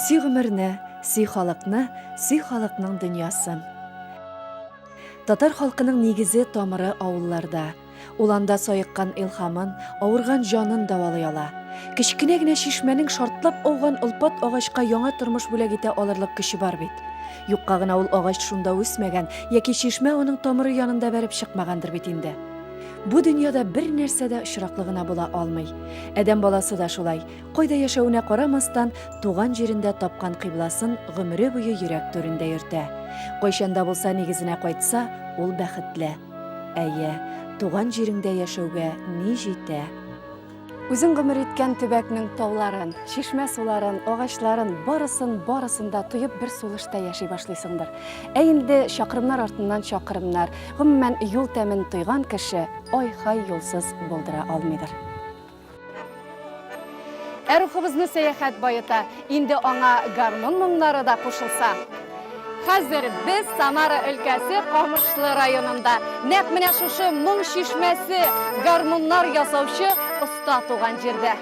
Сүй гомерне, сүй халыкның дөньясын. Татар халкының нигезе тамыры авылларда. Ул анда сайыккан илхамын, авырган җанын давалый ала. Кечкенә генә шишмәнең шартлап ауган олпат агачка яңа тормыш бүләк итә алырлык көче бар бит. Юкка гына ул агач шунда үсмәгән, яки шишмә аның тамыры янында бәреп чыкмагандыр бит инде. Бу дөньяда бер нәрсә дә очраклы гына була алмый. Адәм баласы да шулай. Кайда яшәүенә карамастан, туган җирендә тапкан кыйбласын гомере буе йөрәк түрендә йөртә. Кайчанда булса нигезенә кайтса, ул бәхетле. Әйе, туган җиреңдә яшәүгә ни җитә? Үзең гомер иткән төбәкнең тауларын, шишмә суларын, агачларын, барысын да тоеп бер сулышта яши башлыйсыңдыр. Ә инде чакрымнар артыннан чакрымнар, гомумән юл тәмен тойган кеше ай-хай юлсыз булдыра алмыйдыр. Рухыбызны сәяхәт байыта, инде аңа гармун моңнары да кушылса. Хәзер без Самара өлкәсе Камышлы районында нәкъ менә шушы моң шишмәсе гармуннар ясаучы оста туган җирдә.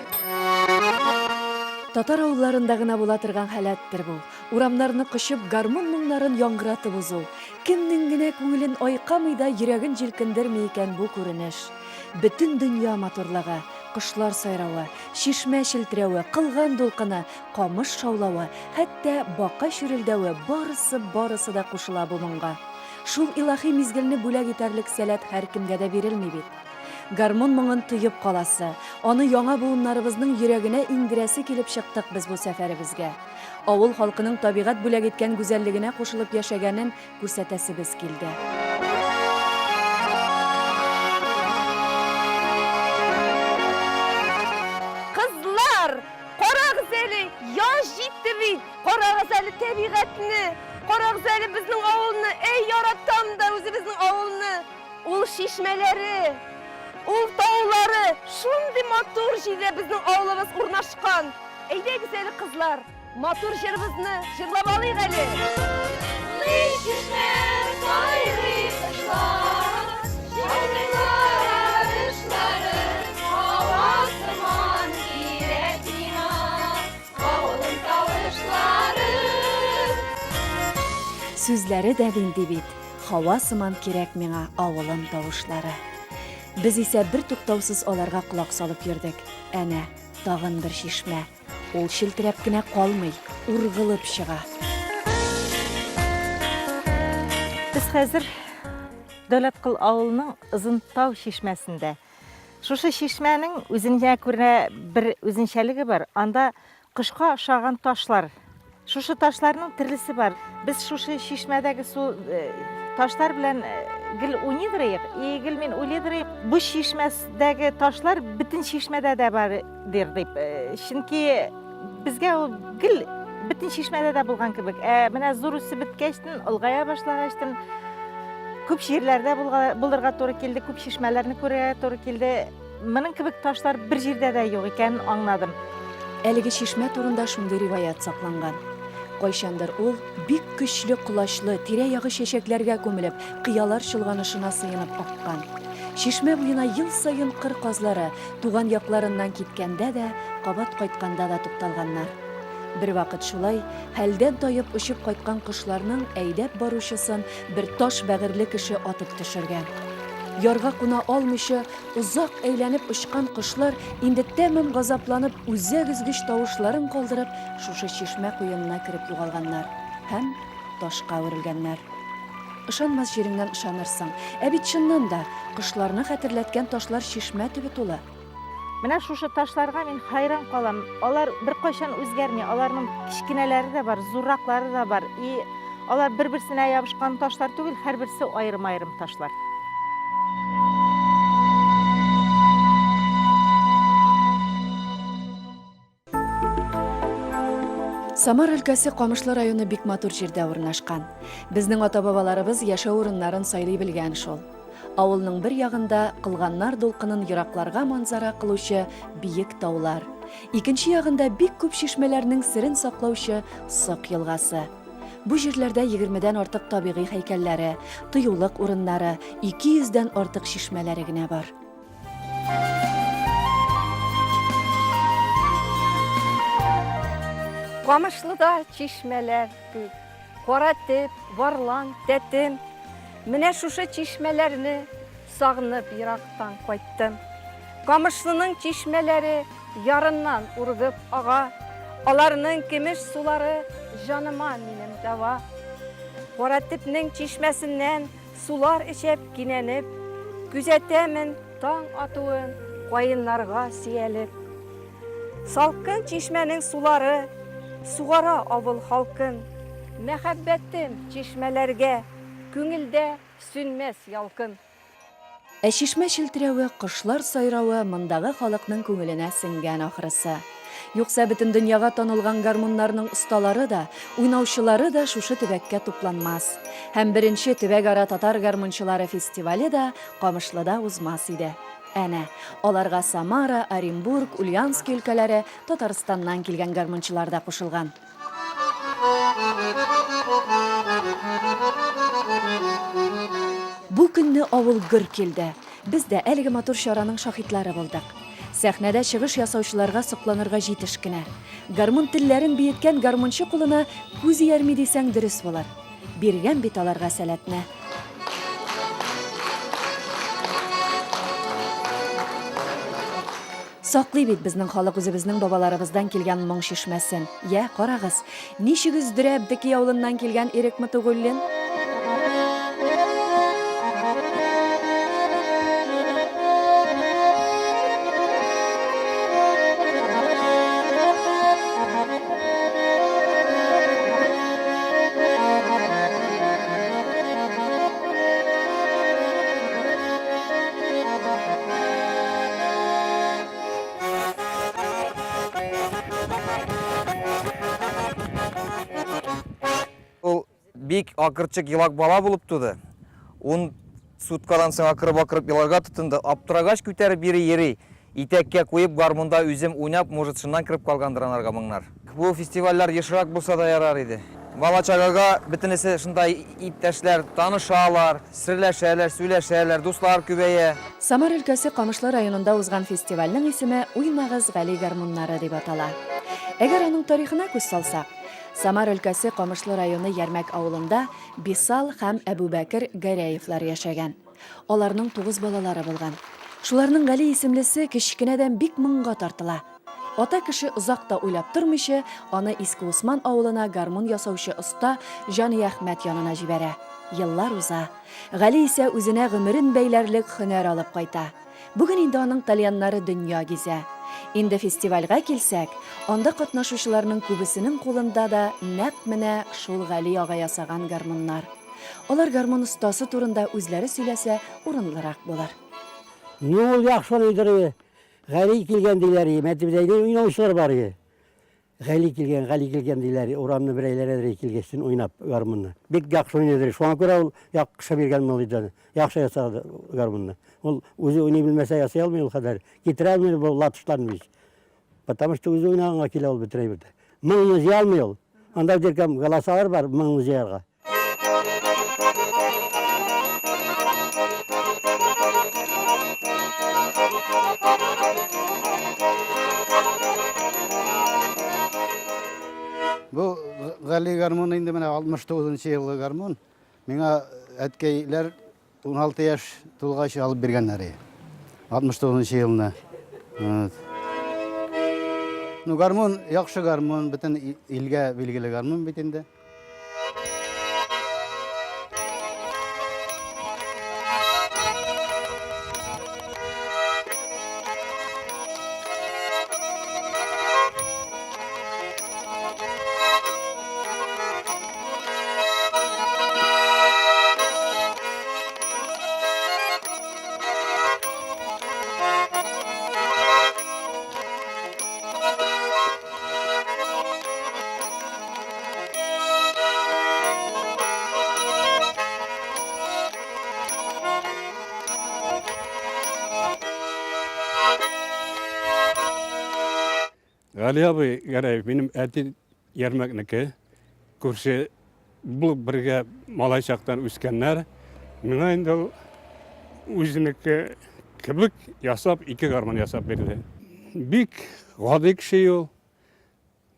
Татар авылларында гына була торган хәләттер бу. Урамнарны кышып гармун моңнарын яңгыратып узу. Кемнең генә күңелен айкамый да йөрәген җилкендерми икән бу күренеш. Бөтен дөнья матурлыгы, кошлар сайравы, шишмә челтерәве, кылган дулкыны, камыш шаулавы, хәтта бака чүрелдәве барысы да кушыла бу моңга. Шул илаһи мизгелне бүләк итәрлек сәләт һәркемгә дә бирелми бит. Гармун моңын тоеп каласы, аны яңа буыннарыбызның йөрәгенә иңдерәсе килеп чыктык без бу сәфәребезгә. Авыл халкының табигать бүләк иткән гүзәллегенә кушылып яшәгәнен күрсәтәсебез килде. Яш җитте бит. Карагыз әле табигатьне. Карагыз әле безнең авылны. Эй, яратам да үзебезнең авылны. Ул шишмәләре, ул таулары, шундый матур җирдә безнең авылыбыз урнашкан. Әйдәгез әле кызлар, матур җырыбызны җырлап алыйк әле. Шишмә сайрый кышлар, Сүзләре дә динди бит. Хава сыман кирәк миңа авылым тавышлары. Без исә бер туктаусыз аларга колак салып йөрдек. Әнә, тагын бер шишмә. Ул шилтерәп кенә калмый, ургылып чыга. Без хәзер Дәүләткол авылының Ызынтау шишмәсендә. Шушы шишмәнең үзенә күрә бер үзенчәлеге бар. Анда кышка ошаган ташлар. Шушы ташларның төрлесе бар. Без шушы шишмәдәге су ташлар белән гел уйныйдырык, гел мен уйлыйдырык. Бу шишмәдәге ташлар бөтен шишмәдә дә бар дип. Чөнки безгә ул гел бөтен шишмәдә дә булган кебек. Менә зур үсеп беткәчтен, ылгая башлагачтын күп җирләрдә булырга туры килде, күп шишмәләрне күрергә туры килде. Моның кебек ташлар бер җирдә дә юк икәнен аңладым. Әлеге шишмә турында шундый риваят сакланган. Кайчандыр ул бик көчле кулачлы, тирә-ягы чәчәкләргә күмелеп, кыялар чылганышына сыенып аккан. Шишмә буена ел сайын кыр казлары туган якларыннан киткәндә дә, кабат кайтканда да тукталганнар. Бер вакыт шулай, хәлдән таеп очып кайткан кошларның әйдәп баручысын бер таш бәгырле кеше атып төшергән. Ярга куна алмыйча узак әйләнеп очкан кошлар инде тәмам газапланып, үзәк өзгеч тавышларын калдырып, шушы шишмә куенына кереп югалганнар һәм ташка үрелгәннәр. Ышанмас җиреңнән ышанырсың. Ә бит чыннан да кошларны хәтерләткән ташлар шишмә төбе тулы. Менә шушы ташларга мин хайран калам. Алар беркайчан үзгәрми, аларның кичкенәләре дә бар, зурраклары да бар. Алар бер-берсенә ябышкан ташлар түгел, һәрберсе аерым-аерым ташлар. Самар өлкәсе Камышлы районы бик матур җирдә урнашкан. Безнең ата-бабаларыбыз яшәү урыннарын сайлый белгән шул. Авылның бер ягында кылганнар дулкынын еракларга манзара кылучы биек таулар. Икенче ягында бик күп шишмәләрнең серен саклаучы Сык елгасы. Бу җирләрдә 20дән артык табигый һәйкәлләре, тыюлык урыннары, 200дән артык шишмәләре генә бар. Камышлыда чишмелер күп. Коратып, Варлан, Тәтем. Менә шушы чишмәләрне сагынып ерактан кайттым. Камышлының чишмәләре ярыннан ургып ага. Аларның көмеш сулары жаныма минем дава. Коратыпның чишмәсеннән сулар эчеп кинәнеп, күзәтәмен таң атуын кайыннарга сөялеп. Салкын чишмәнең сулары сугара авыл халкын. Мәхәббәтем чишмәләргә күңелдә сүнмәс ялкын. Ә чишмә челтерәве, кошлар сайравы мондагы халыкның күңеленә сеңгән ахрысы. Юкса бөтен дөньяга танылган гармуннарның осталары да, уйнаучылары да шушы төбәккә тупланмас. Һәм беренче төбәк-ара татар гармунчылары фестивале да Камышлыда узмас иде. Әнә, аларга Самара, Оренбург, Ульяновск өлкәләре, Татарстаннан килгән гармунчылар да кушылган. Бу көнне авыл гөр килде. Без дә әлеге матур чараның шаһитлары булдык. Сәхнәдә чыгыш ясаучыларга сокланырга җитеш кенә. Гармун телләрен биеткән гармунчы кулына күз иярми дисәң дөрес булыр. Биргән бит аларга сәләтне. Саклый бит безнең халык үзебезнең бабаларыбыздан килгән моң шишмәсен. Я, карагыз, ничек үздерә Бдеки авылыннан килгән ирекме түгеллен? Бик акырчык елак бала булып туды. Он суткадан соң акырып еларга тотынды. Аптырагач күтәреп йөри. Итәккә куеп гармунда үзем уйнап, может, шуннан кирип калгандыр анарга моңнар. Бу фестивальләр ешрак булса да ярар иде. Бала-чагага бөтенесе шундай иптәшләр танышалар, серләшәләр, сөйләшәләр, дуслар күбәя. Самар өлкәсе Камышлы районында узган фестивальнең исеме Уйнагыз Гали гармуннары дип атала. Әгәр аның тарихына күз салсак, Самар өлкәсе Камышлы районы Ярмәк авылында Бисал һәм Әбүбәкер Гәрәевләр яшәгән. Аларның 9 балалары булган. Шуларның Гали исемлесе кичкенәдән бик моңга тартыла. Ата кеше озак та уйлап тормыйча, аны Иске Усман авылына гармун ясаучы оста Җаны Әхмәт янына җибәрә. Еллар уза. Гали исә үзенә гомерен бәйләрлек һөнәр алып кайта. Бүген инде аның тальяннары дөнья гизә. Инде фестивальгә килсәк, анда катнашучыларның күбесенең кулында да нәкъ менә шул Гали ага ясаган гармуннар. Алар гармун остасы турында үзләре сөйләсә, урынлырак булыр. Ул яхшы идере. Гали килгән диләр, мәктәптә уйнаучылар бар иде. Гали килгән диләр, урамны берәйләре килгәсен уйнап гармунны. Бик яхшы уйнады. Шуңа күрә ул яхшы биргән мөлидән. Яхшы ясады гармунны. Ул үзе уйный белмәсә ясый алмый ул хәдәр. Китерә алмый бу латышларны бит. Потому что үзе уйнаганга килә ул бетерә бит. Моңны җыя алмый ул. Анда диркәм галасалар бар, моңны җыярга. Бу Гали гармун инде менә 69-нчы елгы гармун. Миңа әткәйләр 16 яшь тулгач алып биргәннәр. 69-нчы елны. Ну гармун яхшы гармун, бөтен илгә билгеле гармун бит инде. Гали абый Гәрәев минем әти Ярмәкнеке. Күрше бу бергә малай чактан үскәннәр. Миңа инде үзенеке кебек ясап, 2 гармун ясап бирде. Бик гади кеше ул.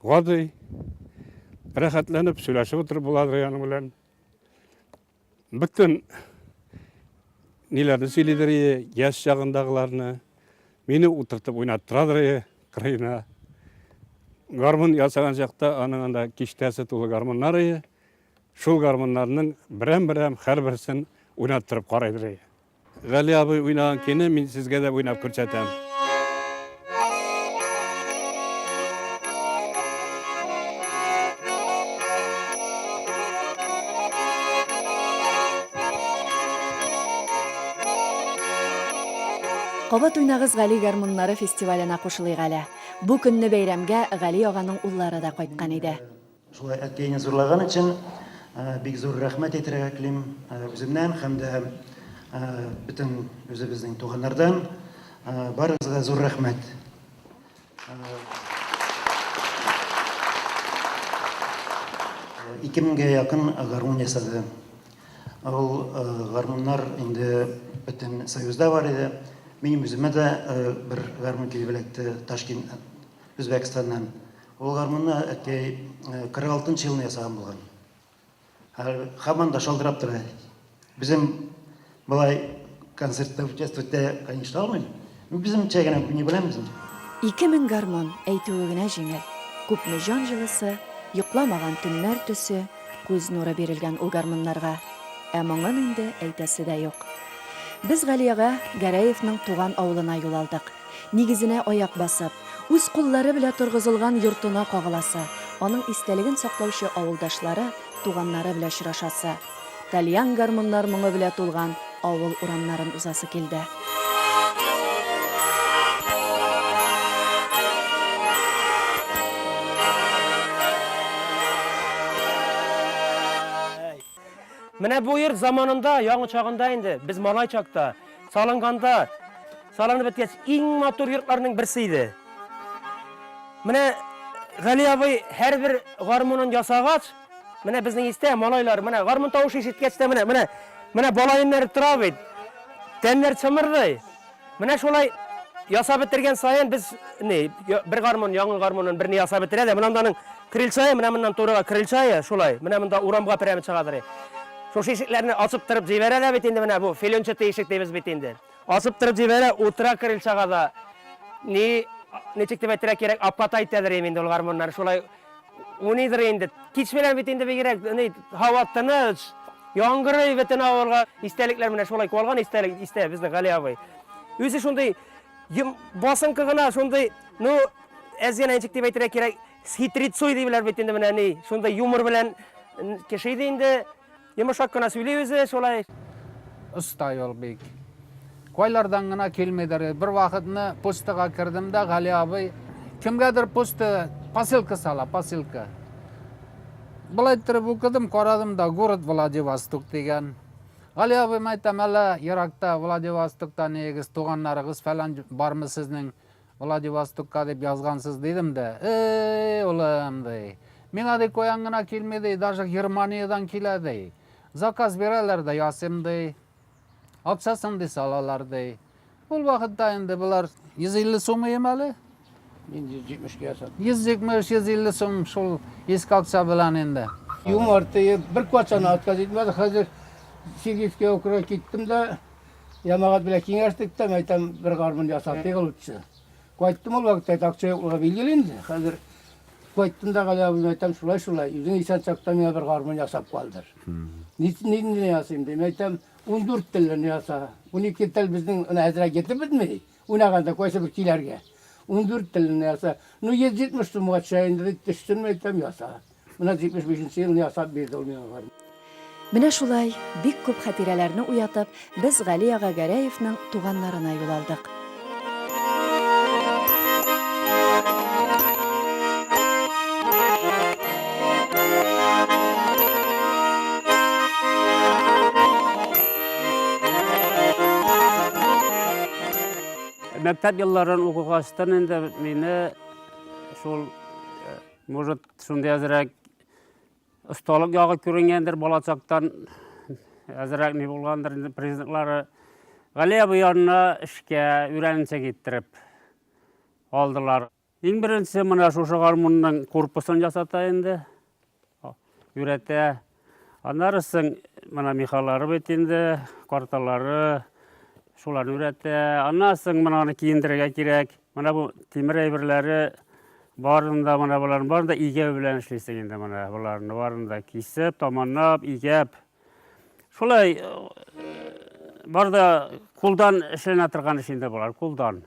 Гади. рәхәтләнеп сөйләшеп утырып буладыр яның белән. Bütün ниләрне сөйлидер, яшь чагындагыларны мине утыртып уйнаттырадыр кырыена. Гармун ясаган чакта аның анда киштәсе тулы гармуннар, шул гармуннарның берәм-берәм һәрберсен уйнаттырып карайдыр. Гали абый уйнаган кине мин сезгә дә уйнап күрсәтәм. Кабат уйнагыз Гали гармуннары фестиваленә кушылыйк әле. Бу көнне бәйрәмгә Гали аганың уллары да кайткан иде. Шулай әткәйне зурлаган өчен бик зур рәхмәт әйтергә телим үземнән һәм дә бөтен үзебезнең туганнардан барыгызга зур рәхмәт. 2000-гә якын гармун ясады. Ул гармуннар инде бөтен союзда бар иде. Минем үземә дә бер гармун килеп эләкте Ташкент, Үзбәкстаннан. Ул гармунны әткәй 46 елны ясаган булган. Һаман да шалтырап тора. Безнең былай концертта участвовать итә, конечно, алмыйм. Безнеңчә генә не беләмбез. 2000 гармон әйтүе генә җиңел. Күпме җан җылысы, йокламаган төннәр төсе, күз нуры бирелгән ул гармоннарга. Ә моңын инде әйтәсе дә юк. Без Галиягә Гәрәевнең туган авылына юл алдык. Нигезенә аяк басып, үз куллары белән торгызылган йортына кагыласы, аның истәлеген саклаучы авылдашлары, туганнары белән очрашасы. Тальян гармоннар моңы белән тулган авыл урамнарын узасы килде. Менә бу йорт заманында, яңы чагында инде, без малай чакта, салынганда, салынып беткәч, иң матур йортларның берсе иде. Менә Гали абый һәрбер гармунын ясагач, менә безнең истә малайлар, менә гармун тавышы ишеткәч тә менә балайыннар тора бит. Тәннәр чымырдый. Менә шулай ясап бетергән саен без бер гармун, яңы гармунын берне ясап бетерә дә, менә монданың крыльчая, менә моннан турыга крыльчая, шулай. Менә монда урамга пәрәмит чыгадыр. Шул ишекләрне ачып торып җибәрәләр бит инде, менә бу филончы ишек дибез бит инде. Ачып торып җибәрә, утыра крыльчага да. Ничек дип әйтергә кирәк, апата әйтәдер инде ул гармуннар. Шулай унидер инде. Кич белән бит инде бигрәк, һава тыныч, яңгырый бөтен авылга. Истәлекләр менә шулай калган, истә безнең Гали абый. Үзе шундый басынкы гына, шундый, әзгән ничек дип әйтергә кирәк, хитрицуй диләр бит инде менә шундый юмор белән кеше иде инде. Йомшак кына сөйли үзе, шулай. Usta yol bek. Koylardan gına kelmediler. Bir vakitini postaga kirdim de Gali abi kimgadir posta pasilka sala, pasilka. Bulaytırıp okudım, koradım da город Vladivostok degen. Gali abi aytam hele Irak'ta Vladivostok'ta negiz tuğanlarıgız falan var mı sizning Vladivostok'a deb yazgansız dedim de. Oğlum dey. Mena de koyan gına kelmedi, даже Germaniyadan keledi. Zakaz bererler de yasım dey. Apsasın de salalar dey. Ol vakitte indi bular 150 so'm yemeli. 170 yaşadım. 170-150 so'm şol eski akça bilan endi. Yumurtayı bir koçana atkaz etmedi. Hazır Sigif'e okura gittim de yamagat bile kengerstik de meytem bir garmon yasattık olutçu. Koyttum ol vakitte akça yokluğa bilgilindi. Hazır koyttum da Gali abi meytem şulay. Yüzün isan çaktan bir garmon yasap kaldır. Ne yasayım deyim. Meytem 14 tellerini yasa. 12 tel bizden hazıra getirmedi mi? Unaganda koysa bir kilerge. 14 tellerini yasa. 170 so'mga çayında düştün meytem yasa. Buna 75. yılını yasap berdi olmayan var. Менә шулай бик күп хатирәләрне уятып, без Гали ага Гәрәевнең туганнарына юл алдык. Мәктәп елларын укыгачтан инде мине шул может шундый әзрәк осталык ягы күренгәндер балачактан әзрәк ни булгандыр инде президентлары Гали абый янына эшкә үрәнчә китереп алдылар. Иң беренче менә шушы гармунның корпусын жасата инде. үйрәтә. Аннарысын мына михалары бит инде, карталары, шуларны үйрәтә. Аннарысын мынаны киендерергә кирәк. Мына бу тимер әйберләре барында, мына буларны барында игәү белән эшлисең инде мына буларны барында кисеп, таманлап, игәп. Шулай барда кулдан эшләнә торган эш инде булар, кулдан.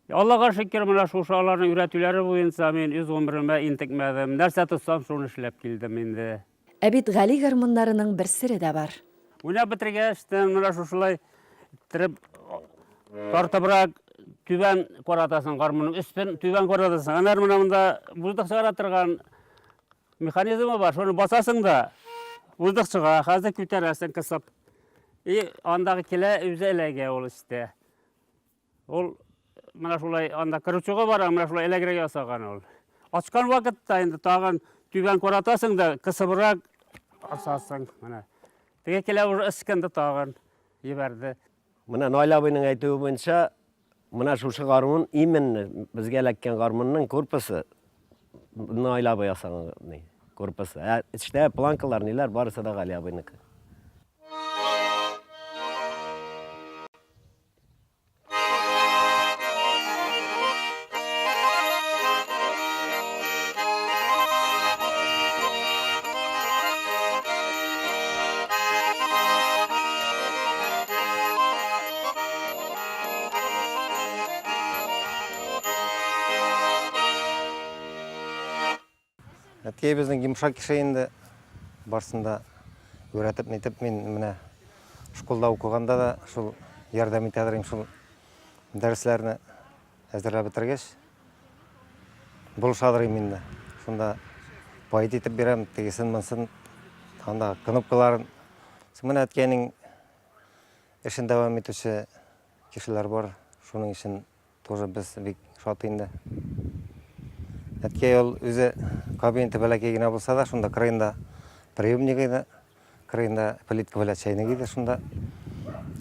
Аллага шөкер, мына шушы аларның үйрәтүләре буенча мин үз гомеремә интекмәдем. Нәрсә тотсам, шуны эшләп килдем инде. Ә бит Гали гармуннарының бер сире дә бар. Уйнап бетергәч, мына шушылай иттереп тартыбрак түбән каратасың гармунның өстен түбән каратасың. Анар менә монда буздык чыгара торган механизмы бар. Шуны басасың да буздык чыга, хәзер күтәрәсең кысып. Андагы килә үзе эләгә ул истә. Ул менә шулай анда крючогы бар, менә шулай эләгергә ясаган ул. Ачкан вакытта инде тагын түбән каратасың да кысыбрак асасың менә. Теге килә уже искәнде тагын ебәрде. Менә Наил абыйның әйтүе буенча, менә шушы гармун именно безгә эләккән гармунның корпусы Наил абый ясаган корпусы. Эчтә планкалар ниләр барысы да Гали абыйныкы. Әткәй безнең йомшак кеше инде барсында өйрәтеп нитеп мин менә школда укыганда да шул ярдәм итәдер шул дәресләрне әзерләп бетергәч булышадыр инде. Шунда байт итеп бирәм, тегесен монсын анда кнопкаларын. Менә әткәйнең эшен дәвам итүче кешеләр бар. Шуның өчен тоже без бик шат инде. Әткәй ул үзе кабинеты бәләкәй генә булса да, шунда кырыенда приемник иде, кырыенда плитка белән чәйнек иде, шунда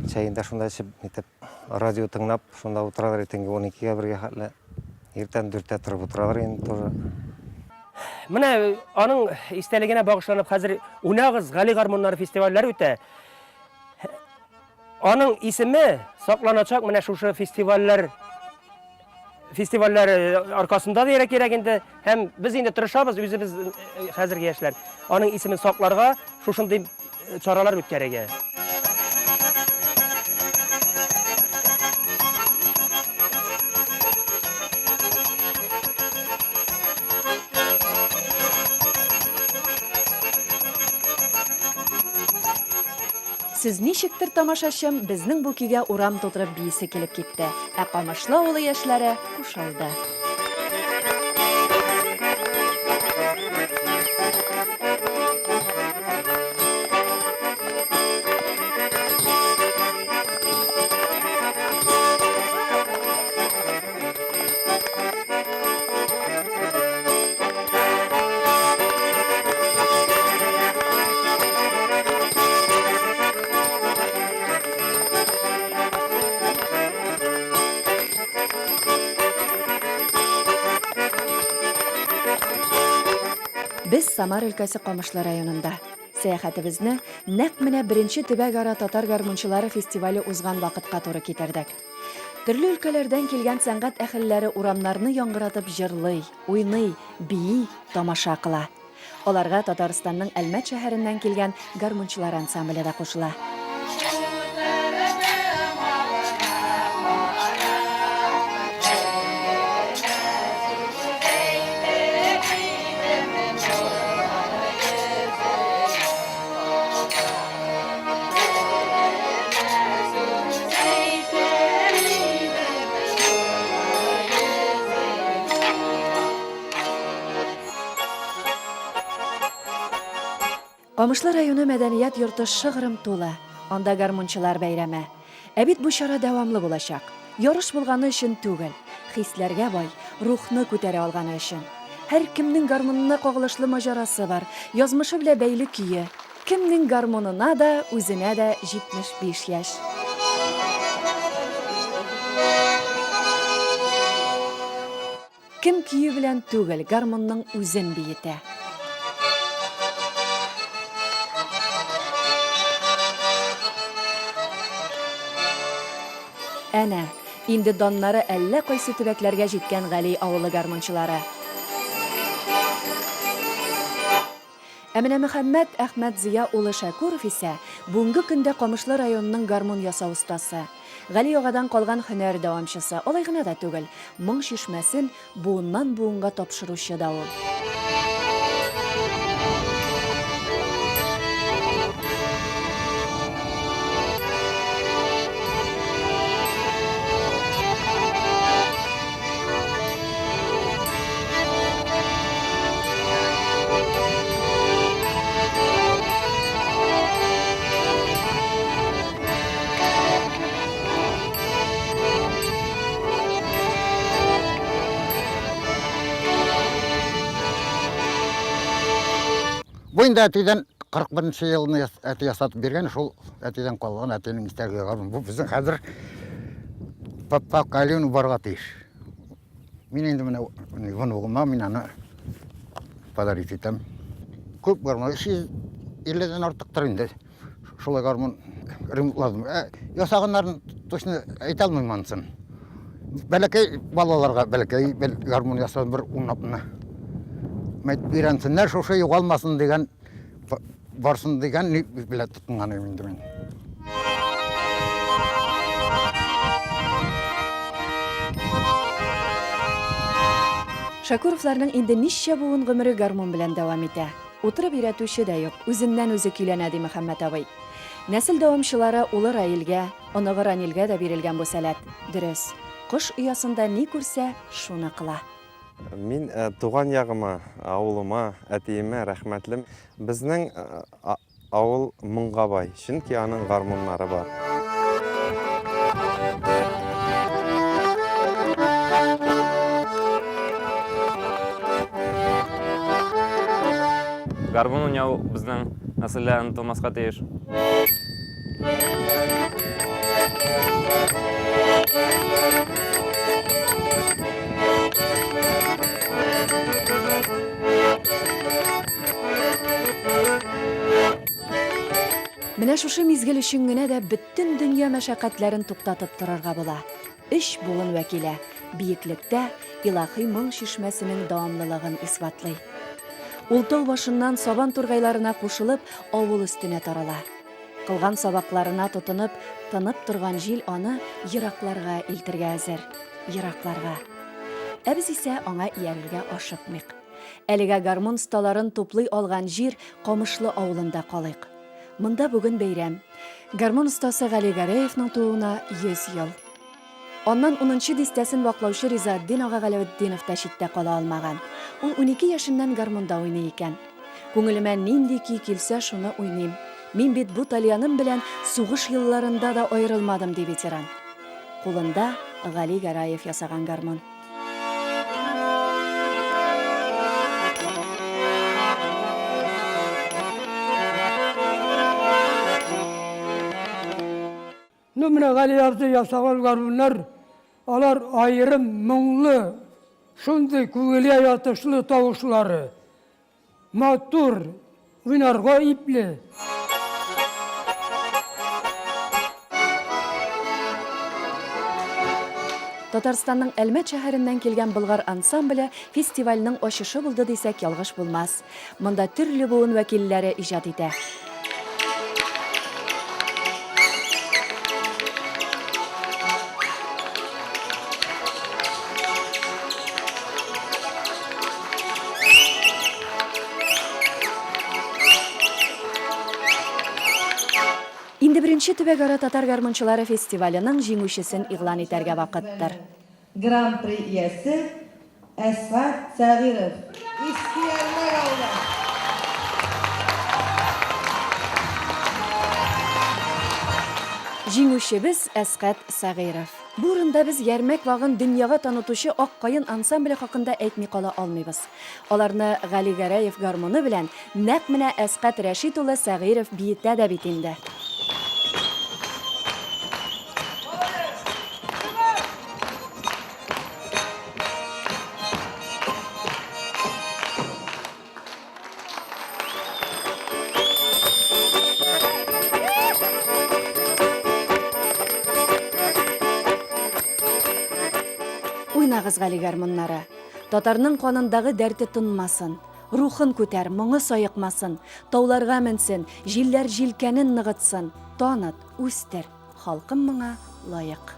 чәйендә шунда эчеп итеп радио тыңлап, шунда утырадыр иртәнге 12-гә бергә хәтле. Иртән 4-тә торып утырадыр инде тоже. Менә аның истәлегенә багышланып хәзер Унагыз Гали гармуннары фестивальләре үтә. Аның исеме сакланачак менә шушы фестивальләр аркасында да кирәк инде. Һәм без инде тырышабыз, үзебез хәзерге яшьләр аның исемен сакларга, шушындый чаралар үткәрергә. Сез ничектер тамашачым безнең бу көйгә урам тутырып бийсе килеп китте. Ә Камышлы авылы яшьләре кушылды. Без Самар өлкәсе Камышлы районында. Сәяхәтебезне нәкъ менә беренче төбәк-ара татар гармунчылары фестивале узган вакытка туры китердек. Төрле өлкәләрдән килгән сәнгать әһелләре урамнарны яңгыратып җырлый, уйный, бии, тамаша кыла. Аларга Татарстанның Әлмәт шәһәреннән килгән гармунчылар ансамбле да кушыла. Камышлы районы мәдәният йорты шыгрым тулы. Анда гармунчылар бәйрәме. Ә бит бу чара дәвамлы булачак. Ярыш булганы өчен түгел, хисләргә бай, рухны күтәрә алганы өчен. Һәр кемнең гармунына кагылышлы маҗарасы бар, язмышы белән бәйле көе. Кемнең гармунына да, үзенә дә 75 яшь. Кем көе белән түгел, гармунның үзен биетә. Әнә, инде даннары әллә кайсы төбәкләргә җиткән Гали авылы гармончылары. Әмінә Мөхәммәд Әхмәт Зия улы Шәкуров исә бүгенге көндә Камышлы районының гармон ясау остасы. Гали агадан калган һөнәр дәвамчысы. Алай гына да түгел, моң шишмәсен буыннан буынга тапшыручы да ул. Бу инде әтидән 41 елны әти ясатып биргән, шул әтидән калган әтинең истәге гармун. Бу безнең хәзер Папа Калин барга тиеш. Мин инде менә угылма мин аны подарить итәм. Күп гармун, 250дән артыктыр инде. Шулай гармун ремонтладым. Ясаганнарын точно әйтә алмыйм анысын. Бәләкәй балаларга бәләкәй гармун ясадым бер унапны. Өйрәнсеннәр, шушы югалмасын дигән, барсын дигән билет тотынган инде мин. Шәкуровларның инде ничә буын гомере гармон белән дәвам итә. Утырып өйрәтүче дә юк, үзеннән үзе көйләнә ди Мөхәммәд абый. Нәсел дәвамчылары улы Раилгә, оныгы Ранилгә дә бирелгән бу сәләт. Дөрес, кош оясында ни күрсә, шуны кыла. Мин туган ягыма, авылыма, әтиемә рәхмәтлем. Безнең авыл моңга бай, чөнки аның гармоннары бар. Гармон уйнау безнең нәселдә онытылмаска тиеш. Менә шушы мизгел өчен генә дә бөтен дөнья мәшәкатьләрен туктатып торырга була. 3 буын вәкиле бийеклектә илаһи моң шишмәсенең дәвамлылыгын исбатлый. Ул тау башыннан сабан тургайларына кушылып, авыл өстенә тарала. Кылган сабакларына тотынып, тынып торган җил аны еракларга илтергә әзер. Еракларга. Без исә аңа иярергә ашыкмыйк. Әлегә гармон сталарын туплый алган җир Камышлы авылында калыйк. Монда бүген бәйрәм. Гармон остасы Гали Гараевның тууына 100 ел. Аннан 10-нчы дистәсен ваклаучы Ризаэддин ага Галәветдинов та читтә кала алмаган. Ул 12 яшеннән гармонда уйный икән. Күңелемә нинди көй килсә, шуны уйныйм. Мин бит бу тальяным белән сугыш елларында да аерылмадым ди ветеран. Кулында Гали Гараев ясаган гармон. Ну менә Гали абзый ясаган гармуннар, алар айрым моңлы, шундый күңелгә ятышлы тавышлары. Матур, уйнарга ипле. Татарстанның Әлмәт шәһәреннән килгән Болгар ансамбле фестивальның ачышы булды дисәк ялгыш булмас. Монда төрле буын вәкилләре иҗат итә. Инде беренче төбәк-ара татар гармончылары фестиваленең җиңүчесен игълан итәргә вакыттыр. Гран-при иясе Әсгать Сәгыйров. Искиярмәк ауылы. Җиңүчебез Әсгать Сәгыйров. Бу урында без Ярмәк вагын дөньяга танытучы Ак каен ансамбле хакында әйтми кала алмыйбыз. Аларны Гали Гараев гармоны белән нәкъ менә Әсгать Рәшит улы Сәгыйров биетә дә бит инде. Уйнагыз гали гармуннары. Татарның канындагы дәрте тынмасын. Рухын күтәр, моңы сайыкмасын. Тауларга менсен, җилләр җилкәнен ныгытсын. Таныт, үстер. Халкым моңа лаек.